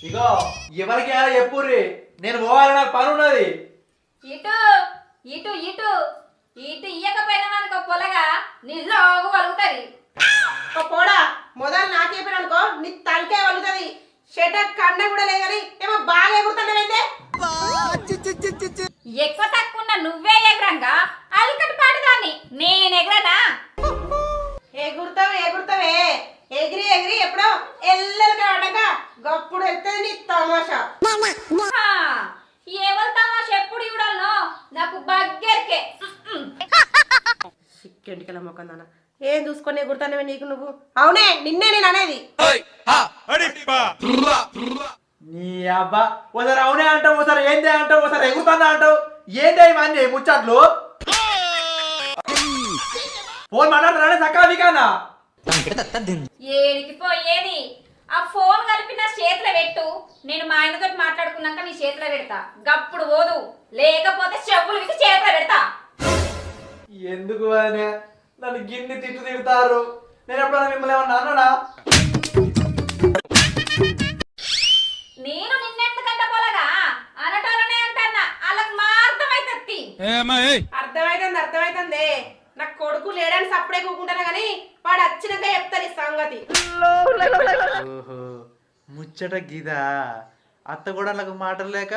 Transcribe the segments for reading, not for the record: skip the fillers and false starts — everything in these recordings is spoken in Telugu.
ఇగో ఎవరికి చెప్పుర్రి, నేను పోవాలి, నాకు పని ఉన్నది. ఇటు ఇటు ఇటు ఇటు ఇయ్యకపోయినా మనకు పొలగా నిజోగు వలుగుతుంది. పోడా మొదలు నాకు చెప్పారనుకో నీ తలకే వలుగుతుంది. షెటర్ కన్న కూడా లేదని ఏమో బాగా ఎగురుతున్నావైతే. ఎక్కువ తక్కువ నువ్వే ఎగరంగా అలికటి పాటదాన్ని నేను ఎగరనా? ఎగురుతావే ఎగిరి ఎగిరి ఎప్పుడో ఎల్లలుగా ఆడగా గప్పుడు వెళ్తుంది నీ తమాషా. ఎవరు తమాష ఎప్పుడు ఇవ్వడాలో నాకు బగ్గరికే. సిక్కెంటికల మొక్కం నాన్న ఏం చూసుకొని ఎగురుతానవే నీకు నువ్వు. అవునే నిన్నే నేను అనేది. నీ అబ్బా ఒకసారి అవునే అంటావు, ఒకసారి ఏందే అంటావు, ఒకసారి ఎగురుతానా అంటావు. ఏందే ఇవన్నీ ముచ్చట్లు? ఫోన్ మాట్లాడుతున్నానే సకాలి కానా? ఏడికి పోయేది? ఆ ఫోన్ కలిపి నా చేతిలో పెట్టు, నేను మా ఆయనతో మాట్లాడుకున్నాక నీ చేతిలో పెడతా. గప్పుడు పోదు, లేకపోతే చెవులు వికి చేతిలో పెడతా. ఎందుకు అనే నన్ను గిన్ని తిడతారు? నేను ఎప్పుడైనా మిమ్మల్ని ఏమన్నా అన్నానా? నేను నిన్నెందుకంట పొలగా అనటోలనే అంటన్నా, వాళ్ళకి మా అర్థమైతది. అర్థమైతుంది. నాకు కొడుకు లేడని సప్పుడే కూకుంటానా గానీ వాడు వచ్చినాక చెప్తాను ఈ సంగతి. ఓహో ముచ్చట గీదా. అత్త కూడా నాకు మాటలు లేక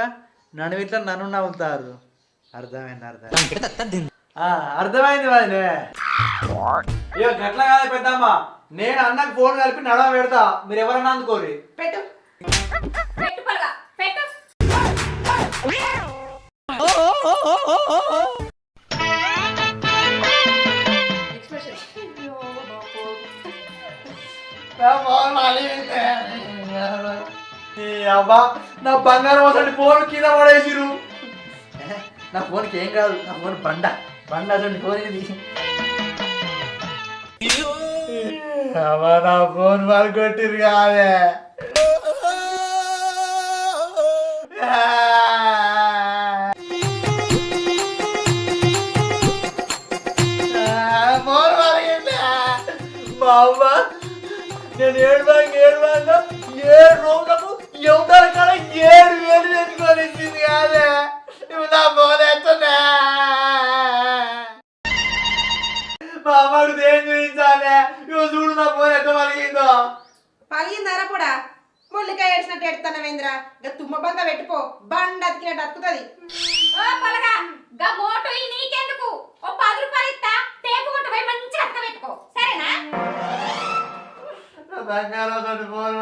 నన్ను ఇట్లా నన్ను నవ్వుతారు. అర్థమైంది. అర్థమైంది వాడినే. ఇక గట్ల కాదు పెద్దమ్మ, నేను అన్నకు ఫోన్ కలిపి నడవ పెడతా, మీరు ఎవరన్నా అందుకోరి. పెట్టు పెట్టు పొలగా పెట్టు. అబ్బా నా బంగారం అసలు ఫోన్ కింద పడేసిరు. నా ఫోన్కి ఏం కాదు, నా ఫోన్ బండ అసలు ఫోన్ ఇది. అబ్బా నా ఫోన్ వాళ్ళు కొట్టిరు కాదే. ఫోన్ వాళ్ళకి మా అమ్మ నేను ఏడుబాగా 7 రోజులకు ఎవరి కాడ 7,000 తెచ్చుకొని ఇచ్చింది కాదే. ఇప్పుడు నా ఫోన్ ఎత్తనే మా అమ్మకు ఏం చూపించానే. ఇవ్వ చూడు నా ఫోన్ ఎట్ట పలిగిందో. పలిగిందారా కూడా ముళ్ళికాయ ఏడ్చినట్టు ఎడతానవేంద్రా. ఇక తుమ్మ బంద పెట్టుకో, బండ అతికినట్టు అతుకుతుంది. ఓ పొలగా గా మోటు ఈ నీకెందుకు? ఓ 10 రూపాయలు ఇస్తా, టేపు కొట్టు పోయి మంచిగా అక్క పెట్టుకో, సరేనా? బంగారం ఫోన్